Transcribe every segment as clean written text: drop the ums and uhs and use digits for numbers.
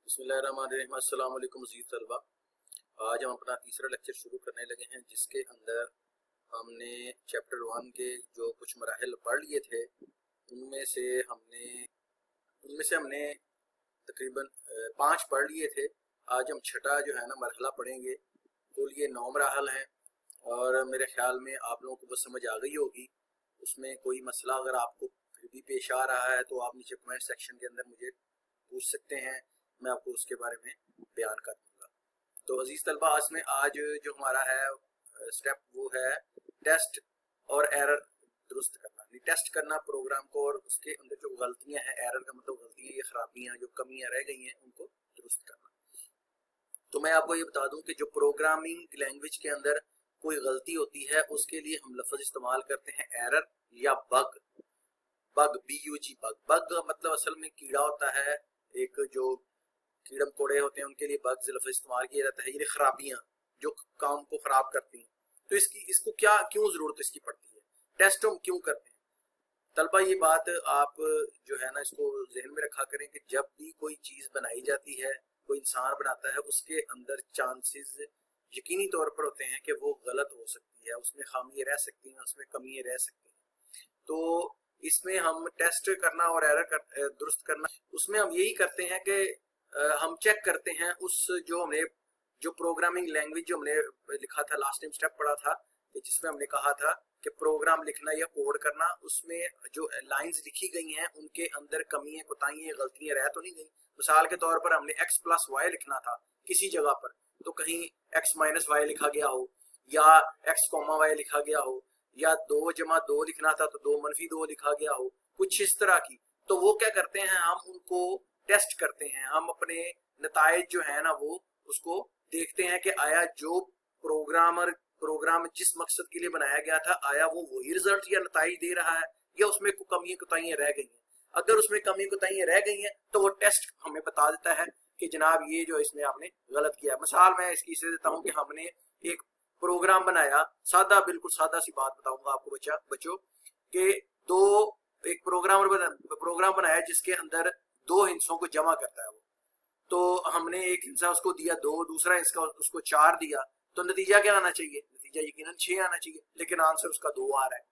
बिस्मिल्लाहिर्रहमानिर्रहीम। अस्सलाम वालेकुम अज़ीज़ तलबा। आज हम अपना तीसरा लेक्चर शुरू करने लगे हैं, जिसके अंदर हमने चैप्टर 1 के जो कुछ मराहिल पढ़ लिए थे उनमें से हमने तकरीबन 5 पढ़ लिए थे। आज हम छठा जो है ना मरहला पढ़ेंगे। कुल ये 9 मराहल हैं और मेरे ख्याल में आप लोगों को बस समझ आ गई होगी। उसमें कोई मसला अगर आपको फिर भी पेश आ रहा है तो आप नीचे कमेंट सेक्शन के अंदर मुझे पूछ सकते हैं, मैं आपको उसके बारे में बयान कर दूंगा। तो अजीज तलबा, इसमें आज जो हमारा है स्टेप वो है टेस्ट और एरर दुरुस्त करना। टेस्ट करना प्रोग्राम को और उसके अंदर जो गलतियां हैं, एरर का मतलब गलतियां या खराबियां, जो कमियां रह गई हैं उनको दुरुस्त करना। तो मैं आपको ये बता दूं कि जो प्रोग्रामिंग लैंग्वेज के अंदर कोई गलती होती है उसके लिए हम लफ्ज इस्तेमाल करते हैं एरर या बग। BUG बग मतलब असल में कीड़ा होता है, एक जो कीड़म कोड़े होते हैं उनके लिए बग्स लफ्ज इस्तेमाल किया जाता है, ये खराबियां जो काम को खराब करती हैं। तो इसको क्यों जरूरत इसकी पड़ती है, टेस्ट हम क्यों करते हैं। तलबा ये बात आप जो है ना इसको जहन में रखा करें कि जब भी कोई चीज बनाई जाती है, कोई इंसान बनाता है, उसके अंदर चांसेस यकीनी तौर पर होते हैं कि वो गलत हो सकती है, उसमें खामियां रह सकती हैं, उसमें कमियां रह सकती हैं। तो इसमें हम टेस्ट करना और एरर दुरुस्त करना, उसमें हम यही करते हैं कि हम चेक करते हैं उस जो प्रोग्रामिंग लैंग्वेज जो हमने लिखा था, लास्ट टाइम स्टेप पढ़ा था कि जिसमें हमने कहा था कि प्रोग्राम लिखना या कोड करना, उसमें जो लाइंस लिखी गई हैं उनके अंदर कमियां, कोताहियां, गलतियां रह तो नहीं गई। मिसाल के तौर पर हमने x प्लस वाई लिखना था किसी जगह पर, तो कहीं x माइनस वाई लिखा गया हो, या x कॉमा वाई लिखा गया हो, या 2 जमा 2 लिखना था तो 2 मनफी 2 लिखा गया हो, कुछ इस तरह की। तो वो क्या करते हैं, हम उनको टेस्ट करते हैं, हम अपने नताइज जो है ना वो उसको देखते हैं कि आया जो प्रोग्राम जिस मकसद के लिए बनाया गया था, आया वो वही रिजल्ट या नताइज दे रहा है, या उसमें कमियां कोताहियां रह गई हैं। अगर उसमें कमी कोताहियां रह गई हैं तो वो टेस्ट हमें बता देता है कि जनाब ये जो इसमें आपने गलत किया। मिसाल मैं इसकी से देता हूँ कि हमने एक प्रोग्राम बनाया, सादा, बिल्कुल सादा सी बात बताऊंगा आपको बच्चों कि एक प्रोग्राम बनाया जिसके अंदर 2 हिस्सों को जमा करता है वो। तो हमने एक हिस्सा उसको दिया 2, दूसरा हिस्सा उसको 4 दिया, तो नतीजा क्या आना चाहिए, नतीजा यकीनन 6 आना चाहिए, लेकिन आंसर उसका 2 आ रहा है।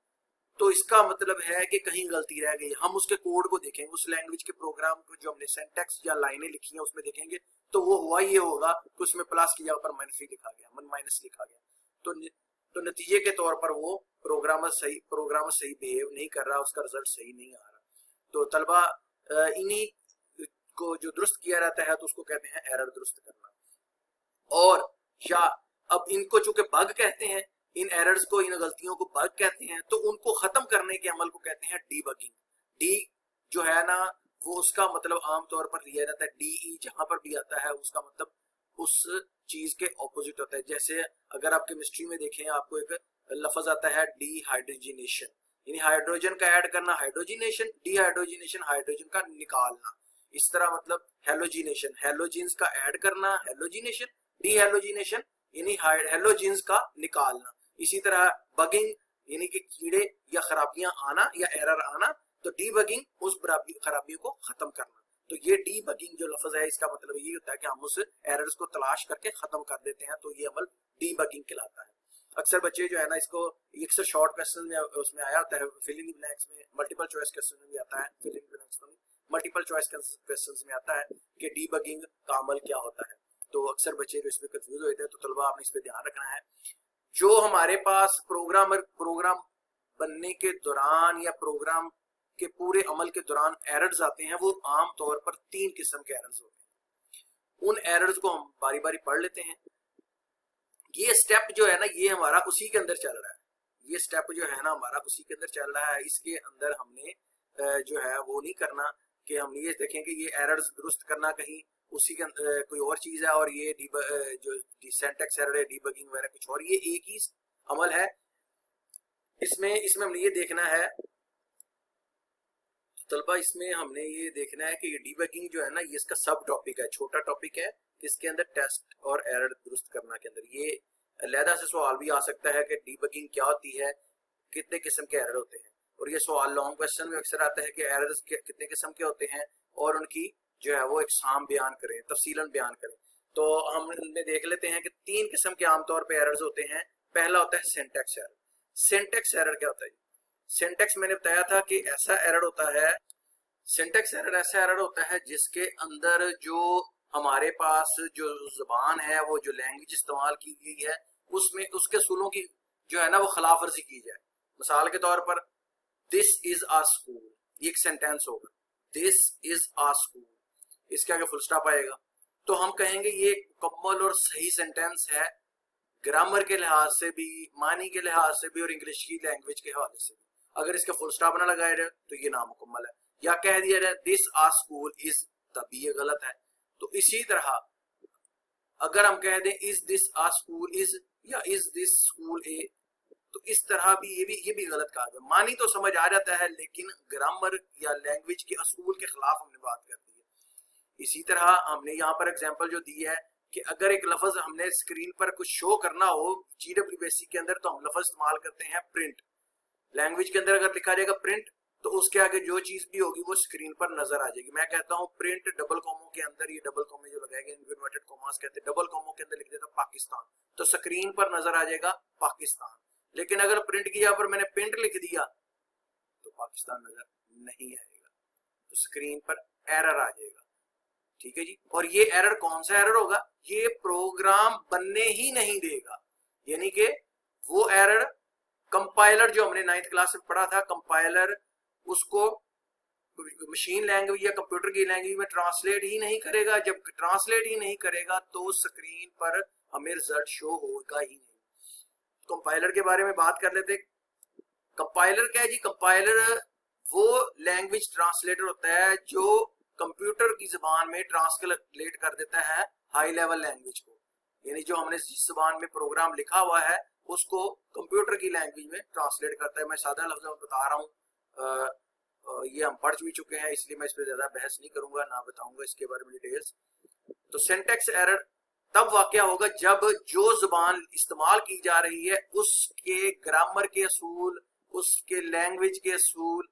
तो इसका मतलब है कि कहीं गलती रह गई। हम उसके कोड को देखेंगे, उस लैंग्वेज के प्रोग्राम को जो हमने सिंटैक्स या लाइनें लिखी हैं उसमें देखेंगे, तो वो हुआ ये होगा कि उसमें प्लस की जगह पर माइनस लिखा गया, माइनस लिखा गया। तो नतीजे के तौर पर वो प्रोग्रामर सही बिहेव नहीं कर रहा, उसका रिजल्ट सही नहीं आ रहा। तो तलबा इन्हीं को जो दुरुस्त किया रहता है तो उसको कहते हैं एरर दुरुस्त करना। और या अब इनको चूंकि बग कहते हैं, इन एरर्स को, इन गलतियों को बग कहते हैं, तो उनको खत्म करने के अमल को कहते हैं डीबगिंग। डी जो है ना वो उसका मतलब आमतौर पर लिया जाता है, डीई जहां पर भी आता है उसका मतलब उस चीज के ऑपोजिट होता है। जैसे अगर आप केमिस्ट्री में देखें, आपको एक लफ्ज आता है डीहाइड्रोजिनेशन, यानी हाइड्रोजन का ऐड करना हाइड्रोजिनेशन, डीहाइड्रोजिनेशन हाइड्रोजन का निकालना। इस तरह मतलब हेलोजिनेशन, हेलोजिन्स का ऐड करना हेलोजिनेशन, डीहेलोजिनेशन यानी हेलोजिन्स का निकालना। इसी तरह बगिंग यानी कि कीड़े या खराबियां आना या एरर आना, तो डीबगिंग उस खराबियों को खत्म करना। तो ये डीबगिंग जो लफ्ज है इसका मतलब ये होता है कि हम उस एरर्स को तलाश करके खत्म कर देते हैं, तो ये अमल डीबगिंग कहलाता है। अक्सर बच्चे जो है ना इसको अक्सर शॉर्ट क्वेश्चन में उसमें आया होता है, फिल इन द ब्लैंक्स में, मल्टीपल चॉइस क्वेश्चन में भी आता है, फिल इन द ब्लैंक्स में मल्टीपल चॉइस क्वेश्चन्स में आता है कि डीबगिंग का अमल क्या होता है। तो अक्सर बच्चे जो इसमें कंफ्यूज होते हैं, तो तलबा आपने इस पे ध्यान रखना है। जो हमारे पास प्रोग्राम बनने के दौरान या प्रोग्राम के पूरे अमल के दौरान एरर्स आते हैं, वो आम तौर पर 3 किस्म के एरर्स होते हैं। उन एरर्स को हम बारी बारी पढ़ लेते हैं। ये स्टेप जो है ना ये हमारा उसी के अंदर चल रहा है, ये स्टेप जो है ना हमारा उसी के अंदर चल रहा है। इसके अंदर हमने जो है वो नहीं करना कि हम ये देखें कि ये एरर्स दुरुस्त करना कहीं उसी के कोई और चीज है, और ये जो सिंटैक्स एरर है, डीबगिंग वगैरह कुछ और, ये एक ही अमल है। इसमें हमने ये देखना है तलबा, इसमें हमने ये देखना है कि ये डीबगिंग जो है ना ये इसका सब टॉपिक है, छोटा टॉपिक है। इसके अंदर टेस्ट और एरर दुरुस्त करना के अंदर ये अलहदा से सवाल भी आ सकता है कि डीबगिंग क्या होती है, कितने किस्म के एरर होते हैं। और ये सवाल लॉन्ग क्वेश्चन में अक्सर आता है कि एरर्स कितने किस्म के होते हैं और उनकी جو ہے وہ اقسام بیان کریں، تفصیلاً بیان کریں. تو ہم ان میں دیکھ لیتے ہیں کہ 3 قسم کے عام طور پہ ایررز ہوتے ہیں. پہلا ہوتا ہے سینٹیکس ایرر. سینٹیکس ایرر کیا ہوتا ہے؟ سینٹیکس میں نے بتایا تھا کہ ایسا ایرر ہوتا ہے، سینٹیکس ایرر ایسا ایرر ہوتا ہے جس کے اندر جو ہمارے پاس جو زبان ہے، وہ جو لینگویج استعمال کی گئی ہے، اس میں اس کے اصولوں کی جو ہے نا وہ خلاف ورزی کی جائے. مثال کے طور پر دس از آ اسکول، یہ ایک سینٹینس ہوگا، دس از آ اسکول، اس کے آگے فل اسٹاپ آئے گا تو ہم کہیں گے یہ مکمل اور صحیح سینٹینس ہے، گرامر کے لحاظ سے بھی، معنی کے لحاظ سے بھی، اور انگلش کی لینگویج کے حوالے سے بھی. اگر اس کے فل اسٹاپ نہ لگایا جائے تو یہ نامکمل ہے. یا کہہ دیا جائے دس آ اسکول از، تب یہ غلط ہے. تو اسی طرح اگر ہم کہہ دیں از دس آ اسکول از یا از دس اسکول اے، تو اس طرح بھی یہ بھی غلط کہا گیا. معنی تو سمجھ آ جاتا ہے لیکن گرامر یا لینگویج کے اصول کے خلاف ہم نے بات کر دی ہے. اسی طرح ہم نے یہاں پر ایگزامپل جو دی ہے کہ اگر ایک لفظ ہم نے اسکرین پر کچھ شو کرنا ہو جی ڈبلیو بیسک کے اندر، تو ہم لفظ استعمال کرتے ہیں پرنٹ. لینگویج کے اندر اگر لکھا جائے گا پرنٹ تو اس کے آگے جو چیز بھی ہوگی وہ اسکرین پر نظر آ جائے گی. میں کہتا ہوں پرنٹ ڈبل کوموں کے اندر، یہ ڈبل کومے جو لگائے گئے انورٹڈ کوماس کہتے ہیں، ڈبل کوموں کے اندر لکھ دیتا پاکستان، تو اسکرین پر نظر آ جائے گا پاکستان. لیکن اگر پرنٹ کی جگہ پر میں نے پرنٹ لکھ دیا تو پاکستان نظر نہیں آئے گا، تو اسکرین پر ایرر آ جائے گا. ٹھیک ہے جی. اور یہ ایرر کون سا ایرر ہوگا؟ یہ پروگرام بننے ہی نہیں دے گا. یعنی کہ وہ ایرر کمپائلر جو ہم نے 9th کلاس میں پڑھا تھا، کمپائلر اس کو مشین لینگویج یا کمپیوٹر کی لینگویج میں ٹرانسلیٹ ہی نہیں کرے گا. جب ٹرانسلیٹ ہی نہیں کرے گا تو اسکرین پر ہمیں رزلٹ شو ہوگا ہی نہیں. کمپائلر کے بارے میں بات کر لیتے. کمپائلر کیا ہے جی؟ کمپائلر وہ لینگویج ٹرانسلیٹر ہوتا ہے جو کمپیوٹر کی زبان میں ٹرانسلیٹ کر دیتا ہے ہائی لیول لینگویج کو. یعنی جو ہم نے جس زبان میں پروگرام لکھا ہوا ہے اس کو کمپیوٹر کی لینگویج میں ٹرانسلیٹ کرتا ہے. میں سادہ لفظ میں بتا رہا ہوں، یہ ہم پڑھ بھی چکے ہیں، اس لیے میں اس پہ زیادہ بحث نہیں کروں گا، نہ بتاؤں گا اس کے بارے میں ڈیٹیلز. تو سینٹیکس ایرر تب واقع ہوگا جب جو زبان استعمال کی جا رہی ہے اس کے گرامر کے اصول، اس کے لینگویج کے اصول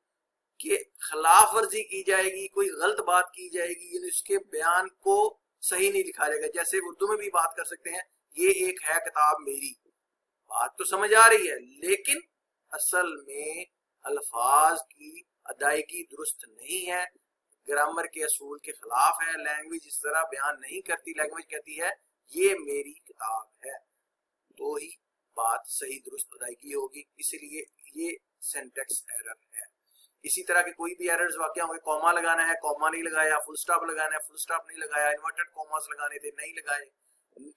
کی خلاف ورزی کی جائے گی، کوئی غلط بات کی جائے گی، یعنی اس کے بیان کو صحیح نہیں لکھا جائے گا. جیسے اردو میں بھی بات کر سکتے ہیں یہ ایک ہے کتاب میری، بات تو سمجھ آ رہی ہے لیکن اصل میں الفاظ کی ادائیگی درست نہیں ہے، گرامر کے اصول کے خلاف ہے، لینگویج اس طرح بیان نہیں کرتی. لینگویج کہتی ہے یہ میری کتاب ہے، تو ہی بات صحیح درست ادائیگی ہوگی. اسی لیے یہ سینٹیکس ایرر ہے. اسی طرح کے کوئی بھی ایررز واقع ہوں گے، کوما لگانا ہے کوما نہیں لگایا، فل سٹاپ لگانا ہے فل سٹاپ نہیں لگایا، انورٹڈ کوماس لگانے تھے نہیں لگائے،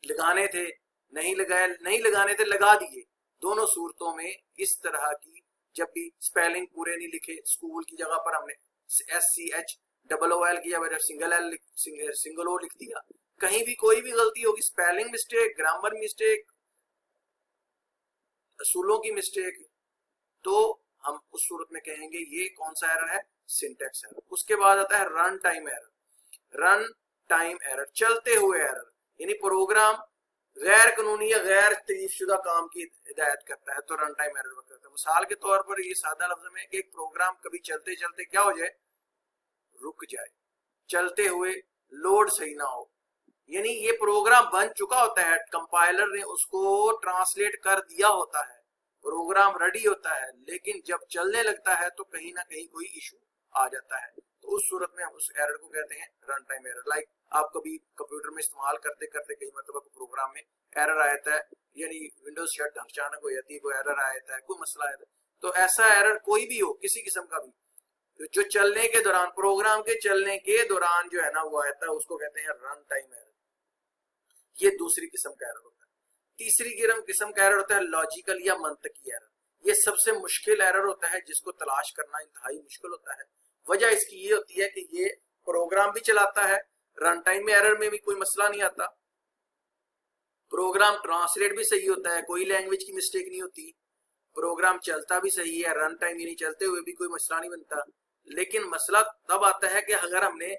لگانے تھے نہیں لگائے، نہیں لگانے تھے لگا دیے. دونوں صورتوں میں اس طرح کی جب بھی سپیلنگ پورے نہیں لکھے، اسکول کی جگہ پر ہم نے SCHOOL کی جگہ سنگل او لکھ دیا، کہیں بھی کوئی بھی غلطی ہوگی، سپیلنگ مسٹیک، گرامر مسٹیک، اصولوں کی مسٹیک، تو ہم اس صورت میں کہیں گے یہ کون سا ایرر ہے؟ Syntax error. اس کے بعد آتا ہے run time error. Run time error چلتے ہوئے ایرر، یعنی پروگرام غیر قانونی یا غیر تعریف شدہ کام کی ہدایت کرتا ہے تو رن ٹائم ایرر کرتا ہے. مثال کے طور پر یہ سادہ لفظ میں ایک پروگرام کبھی چلتے چلتے کیا ہو جائے؟ رک جائے، چلتے ہوئے لوڈ صحیح نہ ہو. یعنی یہ پروگرام بن چکا ہوتا ہے، کمپائلر نے اس کو ٹرانسلیٹ کر دیا ہوتا ہے، پروگرام ریڈی ہوتا ہے، لیکن جب چلنے لگتا ہے تو کہیں نہ کہیں کوئی ایشو آ جاتا ہے. تو اس صورت میں ہم اس ایرر کو کہتے ہیں رن ٹائم ایرر. لائک آپ کبھی کمپیوٹر میں استعمال کرتے کرتے کئی مرتبہ پروگرام میں ایرر آ جاتا ہے، یعنی ونڈوز شٹ اچانک ہو جاتی ہے، کوئی ایرر آ جاتا ہے، کوئی مسئلہ آ جاتا ہے. تو ایسا ایرر کوئی بھی ہو، کسی قسم کا بھی، جو چلنے کے دوران، پروگرام کے چلنے کے دوران جو ہے نا وہ آتا ہے، اس کو کہتے ہیں رن ٹائم ایرر. یہ دوسری قسم کا ایرر ہوتا ہے. تیسری قسم کا ایرر ہوتا ہے لاجیکل یا منطقی ایرر. یہ سب سے مشکل ایرر ہوتا ہے جس کو تلاش کرنا انتہائی مشکل ہوتا ہے. وجہ اس کی یہ ہوتی ہے کہ یہ پروگرام بھی چلاتا ہے، رن ٹائم میں ایرر میں بھی کوئی مسئلہ نہیں آتا، پروگرام ٹرانسلیٹ بھی صحیح ہوتا ہے، کوئی لینگویج کی مسٹیک نہیں ہوتی، پروگرام چلتا بھی صحیح ہے، رن ٹائم یعنی چلتے ہوئے بھی کوئی مسئلہ نہیں بنتا. لیکن مسئلہ تب آتا ہے کہ اگر ہم نے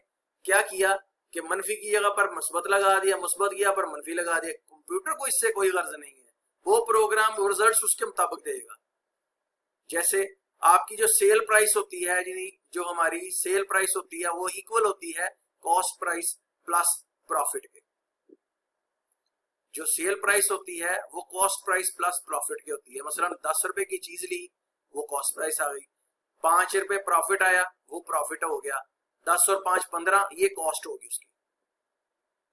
کیا کیا کہ منفی کی جگہ پر مثبت لگا دیا، مثبت کی جگہ پر منفی لگا دیا. کمپیوٹر کو اس سے کوئی غرض نہیں ہے، وہ پروگرام رزلٹس اس کے مطابق دے گا. جیسے آپ کی جو سیل پرائس ہوتی ہے، یعنی جو ہماری سیل پرائس ہوتی ہے وہ ایکول ہوتی ہے कॉस्ट प्राइस प्लस प्रॉफिट के। जो सेल प्राइस होती है वो कॉस्ट प्राइस प्लस प्रॉफिट की होती है। मसलन 10 रुपए की चीज ली, वो कॉस्ट प्राइस आ गई, 5 रुपए प्रॉफिट आया, वो प्रॉफिट हो गया, 10 और 5 15, ये कॉस्ट होगी उसकी,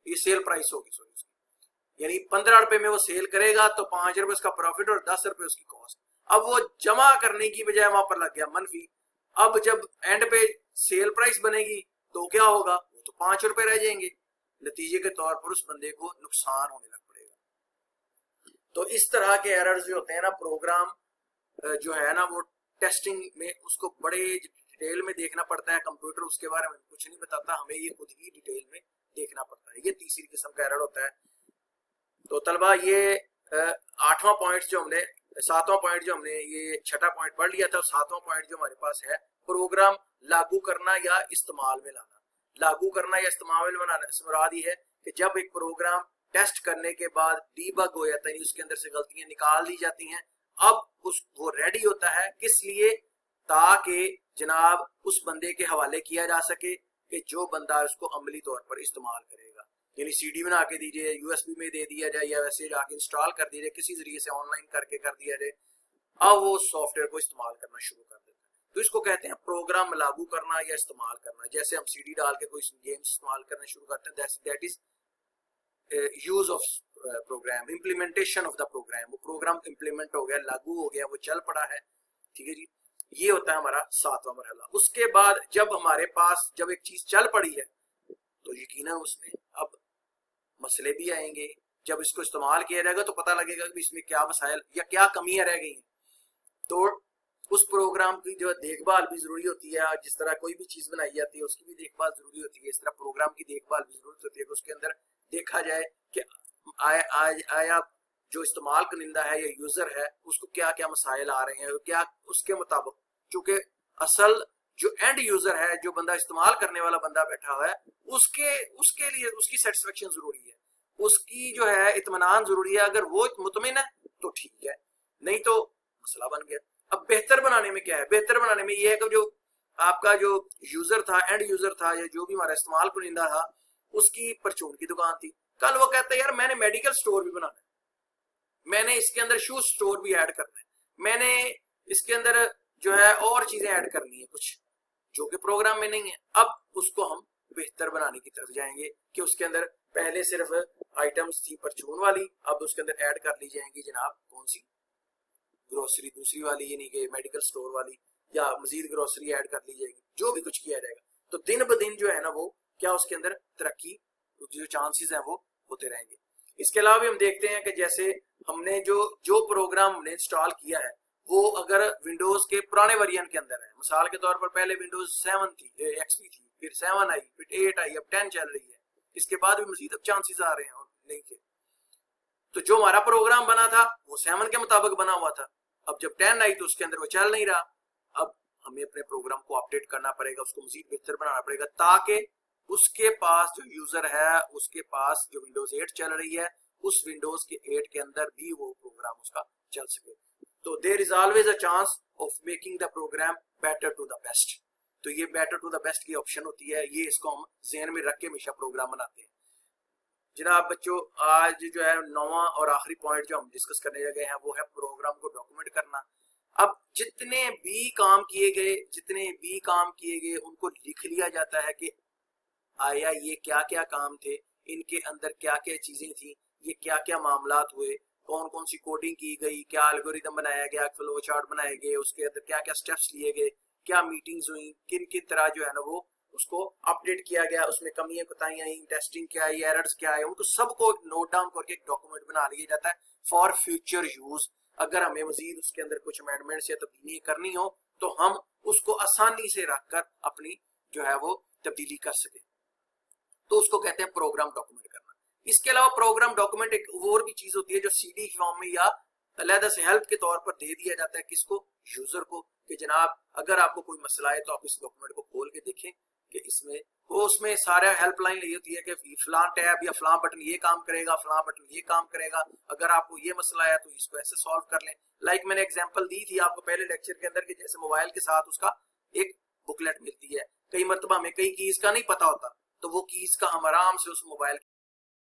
ये सेल प्राइस होगी सॉरी उसकी। यानी 15 रुपए में वो सेल करेगा तो 5 रुपए उसका प्रॉफिट और 10 रुपए उसकी कॉस्ट। अब वो जमा करने की बजाय वहां पर लग गया मनफी। अब जब एंड पे सेल प्राइस बनेगी तो क्या होगा, वो तो 5 रुपए रह जाएंगे। नतीजे के तौर पर उस बंदे को नुकसान होने लग पड़ेगा। तो इस तरह के एरर्स जो होते हैं ना, प्रोग्राम जो है ना वो टेस्टिंग में उसको बड़े डिटेल में देखना पड़ता है। कंप्यूटर उसके बारे में कुछ नहीं बताता, हमें ये खुद ही डिटेल में देखना पड़ता है। ये तीसरी किस्म का एरर होता है। तो तलबा ये 8वां पॉइंट जो हमने 7वां पॉइंट जो हमने ये 6ठा पॉइंट पढ़ लिया था, 7वां पॉइंट जो हमारे पास है, प्रोग्राम लागू करना या इस्तेमाल में लाना। लागू करना या इस्तेमाल में लाना से मुराद ये है कि जब एक प्रोग्राम टेस्ट करने के बाद डीबग हो जाता है, उसके अंदर से गलतियां निकाल दी जाती हैं, अब वो रेडी होता है किस लिए, ताकि जनाब उस बंदे के हवाले किया जा सके कि जो बंदा उसको अमली तौर पर इस्तेमाल करेगा। यानी सीडी बना के दीजिए, यूएसबी में दे दिया जाए या वैसे जाके इंस्टॉल कर दीजिए, किसी जरिए से ऑनलाइन करके कर दिया जाए, अब वो सॉफ्टवेयर को इस्तेमाल करना शुरू कर देता है। तो इसको कहते हैं प्रोग्राम लागू करना या इस्तेमाल करना। जैसे हम सीडी डाल के कोई गेम इस्तेमाल करना शुरू करते हैं, that is use of program, implementation of the program. वो प्रोग्राम इम्प्लीमेंट हो गया, लागू हो गया, वो चल पड़ा है, ठीक है जी। ये होता है हमारा 7वां मरहला। उसके बाद जब हमारे पास जब एक चीज चल पड़ी है तो यकीनन उसमें अब मसले भी आएंगे। जब इसको इस्तेमाल किया जाएगा तो पता लगेगा कि इसमें क्या मसाइल या क्या कमियां रह गई हैं। तो उस प्रोग्राम की जो देखभाल भी जरूरी होती है। जिस तरह कोई भी चीज बनाई जाती है उसकी भी देखभाल जरूरी होती है, इस तरह प्रोग्राम की देखभाल भी जरूरत होती है कि उसके अंदर देखा जाए कि आया जो इस्तेमाल कनिंदा है या यूजर है उसको क्या क्या मसाइल आ रहे हैं, क्या उसके मुताबिक, चूंकि असल जो एंड यूजर है, जो बंदा इस्तेमाल करने वाला बंदा बैठा हुआ है, उसके लिए उसकी सेटिस्फेक्शन जरूरी है, उसकी जो है इत्मीनान जरूरी है। अगर वो मुतमिन है तो ठीक है, नहीं तो मसला बन गया। अब बेहतर बनाने में क्या है, बेहतर बनाने में ये है कि जो आपका जो यूजर था, एंड यूजर था, या जो भी हमारा इस्तेमाल कुनिंदा था, उसकी परचून की दुकान थी। कल वो कहता है यार मैंने मेडिकल स्टोर भी बनाना है, मैंने इसके अंदर शूज स्टोर भी ऐड करना है, मैंने इसके अंदर जो है और चीजें ऐड करनी है कुछ जो कि प्रोग्राम में नहीं है। अब उसको हम बेहतर बनाने की तरफ जाएंगे कि उसके अंदर पहले सिर्फ आइटम्स थी परचून वाली, अब उसके अंदर ऐड कर ली जाएंगी जनाब कौन सी, ग्रोसरी दूसरी वाली, यानी कि मेडिकल स्टोर वाली, या मजीद ग्रोसरी ऐड कर ली जाएगी, जो भी कुछ किया जाएगा। तो दिन ब दिन जो है ना वो क्या उसके अंदर तरक्की, जो चांसेस हैं वो होते रहेंगे। इसके अलावा भी हम देखते हैं कि जैसे हमने जो प्रोग्राम हमने इंस्टॉल किया है वो अगर विंडोज के पुराने वेरिएंट के अंदर है, मिसाल के तौर पर पहले विंडोज 7 थी, एक्सपी थी, फिर 7 आई, फिर 8 आई, अब 10 चल रही है, इसके बाद भी मजीद अब चांसेस आ रहे हैं और नहीं के। तो जो हमारा प्रोग्राम बना था वो 7 के मुताबिक बना हुआ था, अब जब 10 आई तो उसके अंदर वो चल नहीं रहा। अब हमें अपने प्रोग्राम को अपडेट करना पड़ेगा, उसको मजीद बेहतर बनाना पड़ेगा, ताकि उसके पास जो यूजर है उसके पास जो विंडोज 8 चल रही है उस विंडोज के 8 के अंदर भी वो प्रोग्राम उसका चल सके। तो there is always a chance of making the program better to the best. तो ये बेटर टू द बेस्ट की ऑप्शन होती है, ये इसको हम ज़हन में रख के हमेशा प्रोग्राम बनाते हैं। जनाब बच्चों, आज जो है 9वां और आखिरी पॉइंट जो हम डिस्कस करने लगे हैं वो है प्रोग्राम को डॉक्यूमेंट करना। अब जितने भी काम किए गए उनको लिख लिया जाता है कि आया ये क्या क्या काम थे, इनके अंदर क्या क्या चीजें थी, ये क्या क्या मामलात हुए, कौन कौन सी कोडिंग की गई, क्या एल्गोरिदम बनाया गया, फ्लो चार्ट बनाए गए, उसके अंदर क्या क्या स्टेप्स लिए गए, क्या मीटिंग्स हुई, किन किन तरह जो है ना वो उसको अपडेट किया गया, उसमें कमियां कोताहियां आई, टेस्टिंग क्या आई, एरर्स क्या आए, उनको सबको नोट डाउन करके एक डॉक्यूमेंट बना लिया जाता है फॉर फ्यूचर यूज। अगर हमें मजीद उसके अंदर कुछ अमेंडमेंट्स या तब्दीली करनी हो तो हम उसको आसानी से रखकर अपनी जो है वो तब्दीली कर सके, तो उसको कहते हैं प्रोग्राम डॉक्यूमेंट करना। इसके अलावा प्रोग्राम डॉक्यूमेंट एक और भी चीज होती है जो सीडी फॉर्म में या अलहदा से हेल्प के तौर पर दे दिया जाता है किसको, यूजर को, कि जनाब अगर आपको कोई मसला है तो आप इस डॉक्यूमेंट को खोल के देखें कि इसमें वो उसमें सारा हेल्पलाइन यही होती है कि फलां टैब या फलां बटन ये काम करेगा, फलां बटन ये काम करेगा, अगर आपको ये मसला है तो इसको ऐसे सॉल्व कर लें। लाइक मैंने एग्जांपल दी थी आपको पहले लेक्चर के अंदर कि जैसे मोबाइल के साथ उसका एक बुकलेट मिलती है, कई मरतबा हमें कई कीज का नहीं पता होता تو وہ کیز کا ہم آرام سے اس موبائل